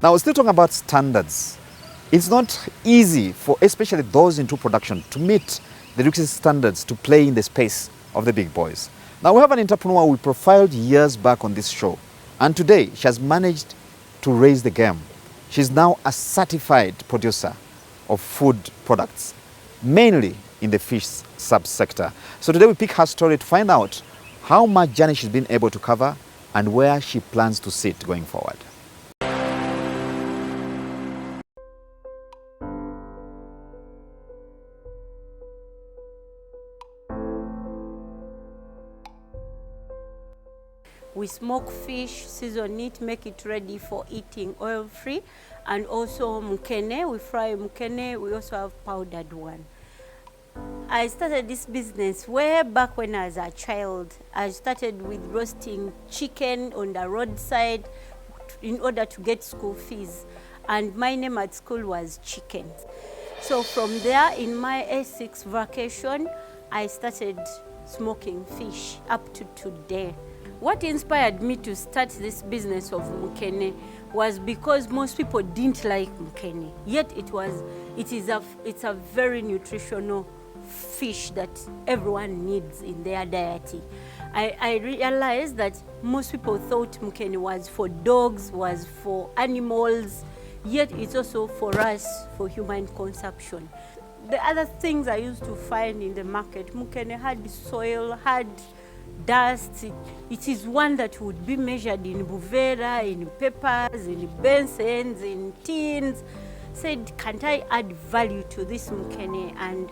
Now, still talking about standards. It's not easy for especially those into production to meet the requisite standards to play in the space of the big boys. Now, we have an entrepreneur we profiled years back on this show, and today she has managed to raise the game. She's now a certified producer of food products, mainly in the fish subsector. So today we pick her story to find out how much journey she's been able to cover and where she plans to sit going forward. We smoke fish, season it, make it ready for eating oil-free, and also mukene, we fry mukene, we also have powdered one. I started this business way back when I was a child. I started with roasting chicken on the roadside in order to get school fees, and my name at school was Chicken. So from there, in my S6 vacation, I started smoking fish up to today. What inspired me to start this business of mukene was because most people didn't like mukene, yet it's a very nutritional fish that everyone needs in their diet. I realized that most people thought mukene was for dogs, was for animals, yet it's also for us, for human consumption. The other things I used to find in the market, mukene had soil, had dust. It is one that would be measured in buvera, in peppers, in bensons, in tins. Said, can't I add value to this mukene and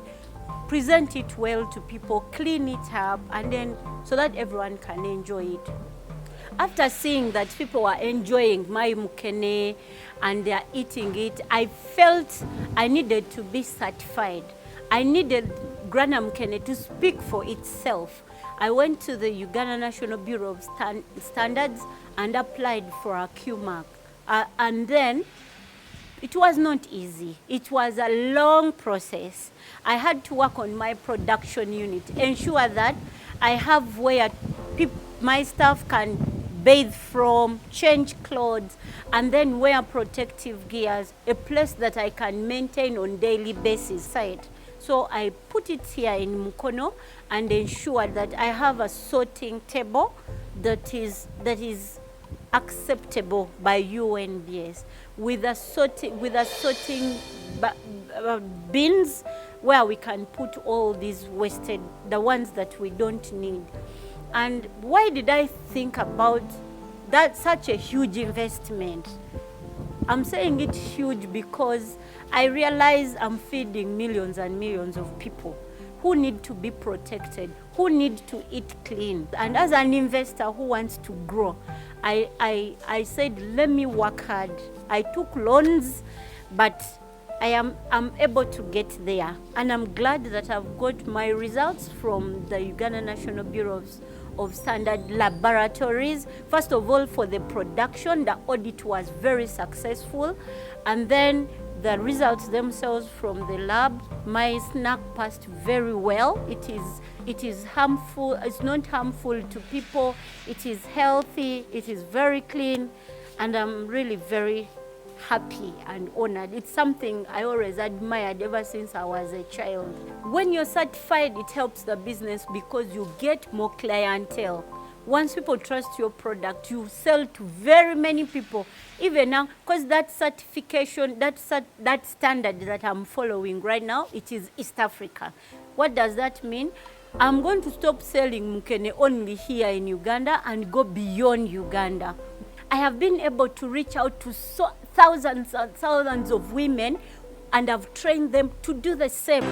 present it well to people, clean it up, and then so that everyone can enjoy it. After seeing that people were enjoying my mukene and they are eating it, I felt I needed to be certified. I needed Grana Mukene to speak for itself. I went to the Uganda National Bureau of Standards and applied for a Q mark. And then it was not easy. It was a long process. I had to work on my production unit, ensure that I have where my staff can bathe from, change clothes, and then wear protective gears, a place that I can maintain on daily basis site. So I put it here in Mukono and ensure that I have a sorting table that is acceptable by UNBS with a sorting bins where we can put all these wasted, the ones that we don't need. And why did I think about that such a huge investment? I'm saying it huge because I realize I'm feeding millions and millions of people who need to be protected, who need to eat clean. And as an investor who wants to grow, I said, let me work hard. I took loans, but I'm able to get there. And I'm glad that I've got my results from the Uganda National Bureau of Standard Laboratories. First of all, for the production, the audit was very successful. And then the results themselves from the lab, my snack passed very well. It is harmful, it's not harmful to people, it is healthy, it is very clean, and I'm really very happy and honored. It's something I always admired ever since I was a child. When you're certified, it helps the business because you get more clientele. Once people trust your product, you sell to very many people. Even now, because that certification, that standard that I'm following right now, it is East Africa. What does that mean? I'm going to stop selling mukene only here in Uganda and go beyond Uganda. I have been able to reach out to thousands and thousands of women, and I've trained them to do the same.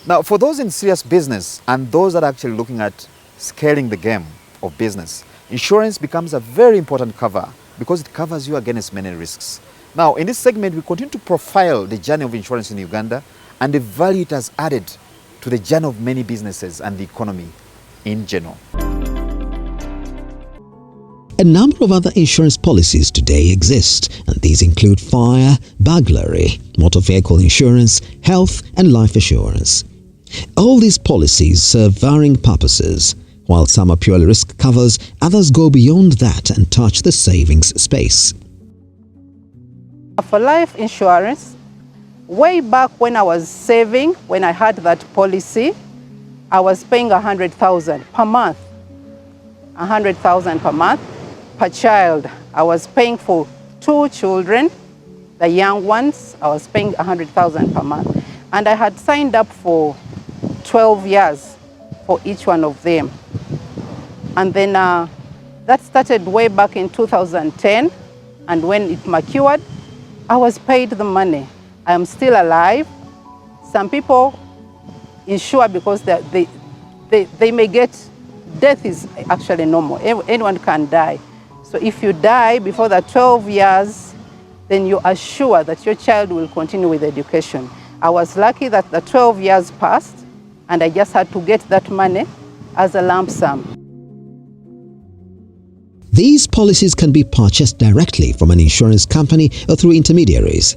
Now, for those in serious business and those that are actually looking at scaling the game of business, insurance becomes a very important cover because it covers you against many risks. Now, in this segment, we continue to profile the journey of insurance in Uganda and the value it has added to the journey of many businesses and the economy in general. A number of other insurance policies today exist, and these include fire, burglary, motor vehicle insurance, health, and life assurance. All these policies serve varying purposes. While some are purely risk covers, others go beyond that and touch the savings space. For life insurance, way back when I was saving, when I had that policy, I was paying 100,000 per month. 100,000 per month per child. I was paying for 2 children, the young ones. I was paying 100,000 per month. And I had signed up for 12 years for each one of them. And then that started way back in 2010. And when it matured, I was paid the money. I am still alive. Some people insure because they may get, death is actually normal. Anyone can die. So if you die before the 12 years, then you are sure that your child will continue with education. I was lucky that the 12 years passed and I just had to get that money as a lump sum. These policies can be purchased directly from an insurance company or through intermediaries.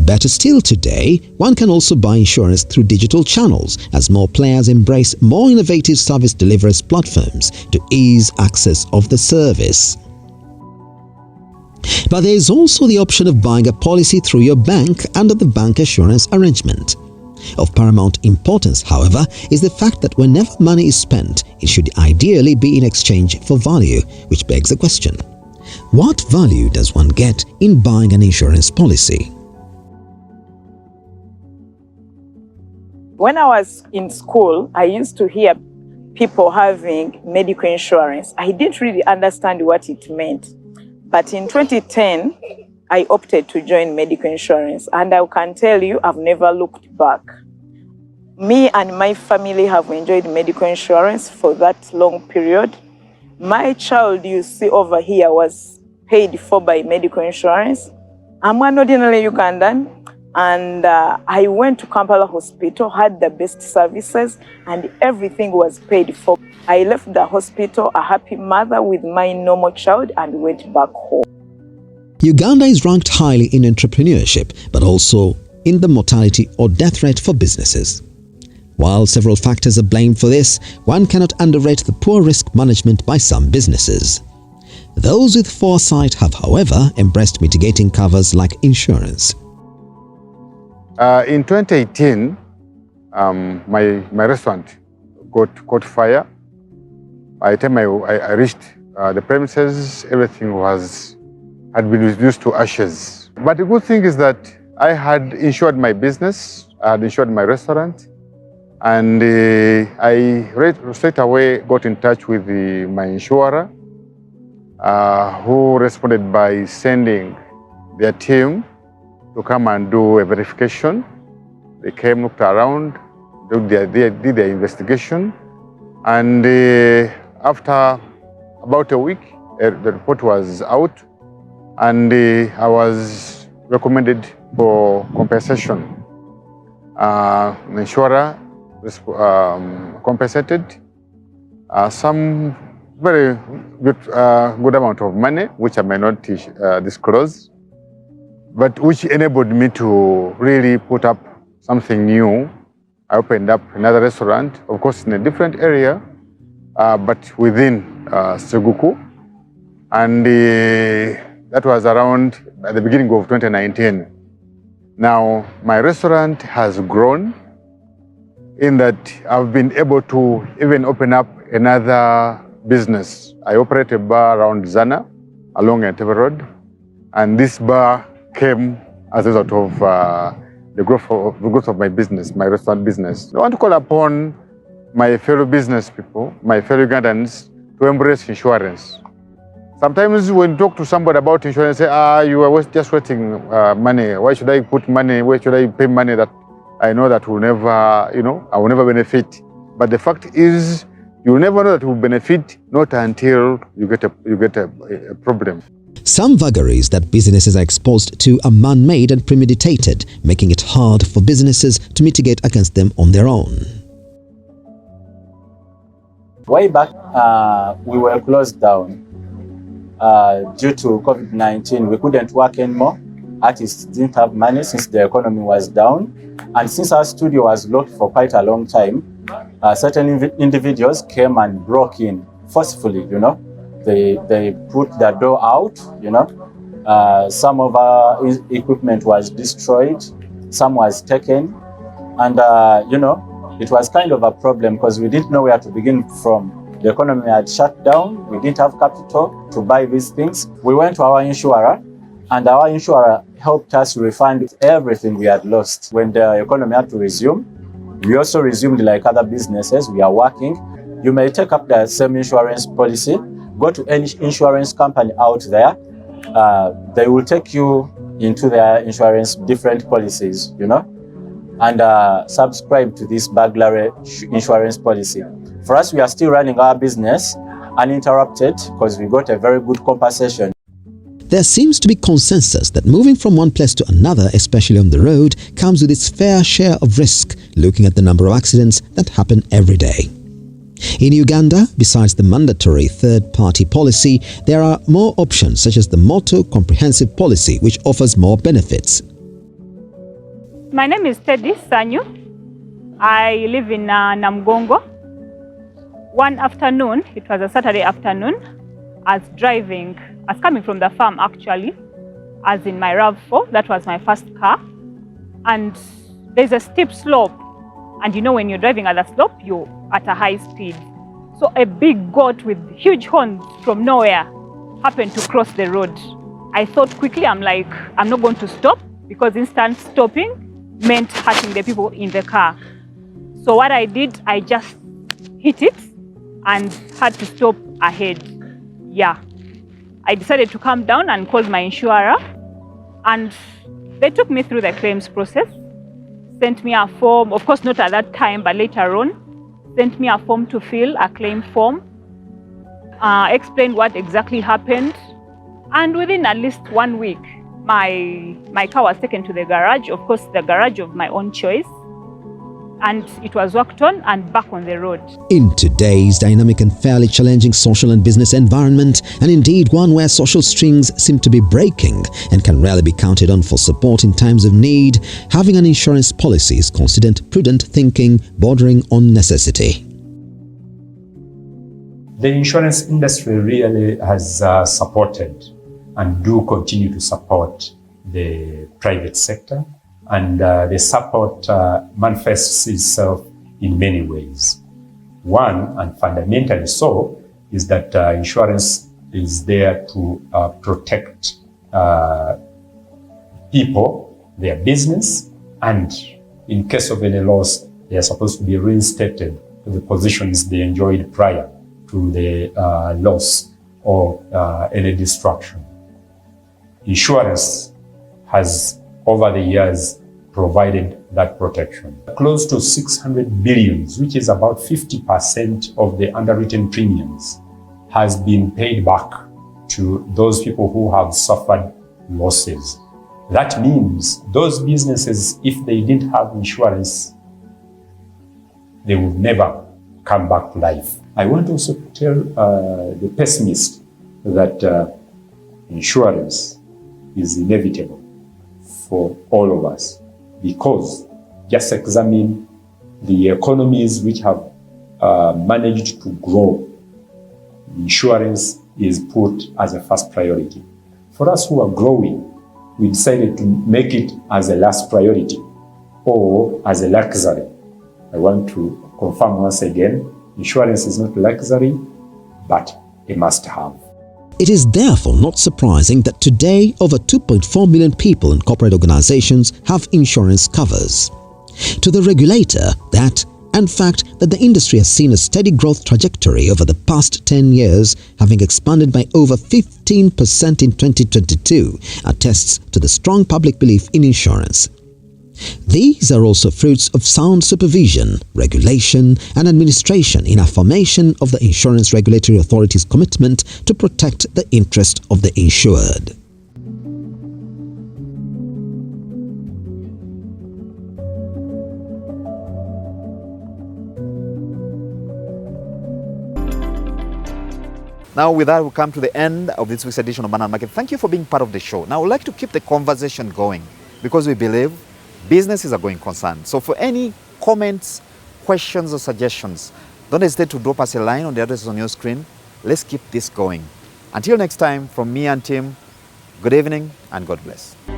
Better still today, one can also buy insurance through digital channels as more players embrace more innovative service deliverers platforms to ease access of the service. But there is also the option of buying a policy through your bank under the bank assurance arrangement. Of paramount importance, however, is the fact that whenever money is spent, it should ideally be in exchange for value, which begs the question: what value does one get in buying an insurance policy? When I was in school, I used to hear people having medical insurance. I didn't really understand what it meant. But in 2010, I opted to join medical insurance, and I can tell you I've never looked back. Me and my family have enjoyed medical insurance for that long period. My child you see over here was paid for by medical insurance. I'm an ordinary Ugandan, and I went to Kampala Hospital, had the best services, and everything was paid for. I left the hospital a happy mother with my normal child and went back home. Uganda is ranked highly in entrepreneurship, but also in the mortality or death rate for businesses. While several factors are blamed for this, one cannot underrate the poor risk management by some businesses. Those with foresight have, however, embraced mitigating covers like insurance. In 2018, my restaurant caught fire. By the time I reached the premises, everything had been reduced to ashes. But the good thing is that I had insured my business, I had insured my restaurant, and I straight away got in touch with my insurer, who responded by sending their team to come and do a verification. They came, looked around, did their investigation, and after about a week, the report was out, and I was recommended for compensation. The insurer compensated some very good amount of money, which I may not disclose, but which enabled me to really put up something new. I opened up another restaurant, of course in a different area, but within Seg2, and that was around at the beginning of 2019. Now, my restaurant has grown in that I've been able to even open up another business. I operate a bar around Zana, along NTV Road, and this bar came as a result of the growth of my business, my restaurant business. I want to call upon my fellow business people, my fellow Ugandans, to embrace insurance. Sometimes when you talk to somebody about insurance, say, you are just wasting money. Why should I put money? Why should I pay money that I know that will never, I will never benefit? But the fact is, you will never know that it will benefit, not until you get a problem. Some vagaries that businesses are exposed to are man-made and premeditated, making it hard for businesses to mitigate against them on their own. Way back, we were closed down. Due to COVID-19, we couldn't work anymore. Artists didn't have money since the economy was down. And since our studio was locked for quite a long time, certain individuals came and broke in forcefully, They put the door out, Some of our equipment was destroyed, some was taken, and it was kind of a problem because we didn't know where to begin from. The economy had shut down, we didn't have capital to buy these things. We went to our insurer, and our insurer helped us refund everything we had lost. When the economy had to resume, we also resumed like other businesses. We are working. You may take up the same insurance policy, go to any insurance company out there. They will take you into their insurance, different policies, and subscribe to this burglary insurance policy. For us, we are still running our business uninterrupted because we got a very good compensation. There seems to be consensus that moving from one place to another, especially on the road, comes with its fair share of risk, looking at the number of accidents that happen every day. In Uganda, besides the mandatory third-party policy, there are more options such as the Motor Comprehensive Policy, which offers more benefits. My name is Teddy Sanyu. I live in Namgongo. One afternoon, it was a Saturday afternoon, I was coming from the farm actually, as in my RAV4, that was my first car. And there's a steep slope. And when you're driving at a slope, you're at a high speed. So a big goat with huge horns from nowhere happened to cross the road. I thought quickly, I'm not going to stop because instant stopping meant hurting the people in the car. So what I did, I just hit it and had to stop ahead. Yeah. I decided to come down and call my insurer, and they took me through the claims process, sent me a form, of course not at that time, but later on, sent me a form to fill, a claim form, explained what exactly happened, and within at least 1 week, my car was taken to the garage, of course the garage of my own choice, and it was worked on and back on the road. In today's dynamic and fairly challenging social and business environment, and indeed one where social strings seem to be breaking and can rarely be counted on for support in times of need, having an insurance policy is considered prudent thinking bordering on necessity. The insurance industry really has supported and do continue to support the private sector. And the support manifests itself in many ways. One, and fundamentally so, is that insurance is there to protect people, their business, and in case of any loss, they are supposed to be reinstated to the positions they enjoyed prior to the loss or any destruction. Insurance has over the years provided that protection. Close to 600 billions, which is about 50% of the underwritten premiums, has been paid back to those people who have suffered losses. That means those businesses, if they didn't have insurance, they would never come back to life. I want also to tell the pessimist that insurance is inevitable for all of us, because just examine the economies which have managed to grow. Insurance is put as a first priority. For us who are growing, we decided to make it as a last priority or as a luxury. I want to confirm once again, insurance is not luxury, but a must-have. It is therefore not surprising that today over 2.4 million people in corporate organizations have insurance covers. To the regulator, that and fact that the industry has seen a steady growth trajectory over the past 10 years, having expanded by over 15% in 2022, attests to the strong public belief in insurance. These are also fruits of sound supervision, regulation, and administration in affirmation of the Insurance Regulatory Authority's commitment to protect the interest of the insured. Now, with that, we come to the end of this week's edition of Money and Markets. Thank you for being part of the show. Now, I would like to keep the conversation going because we believe businesses are going concern. So for any comments, questions or suggestions, don't hesitate to drop us a line on the address on your screen. Let's keep this going. Until next time, from me and team, Good evening and God bless.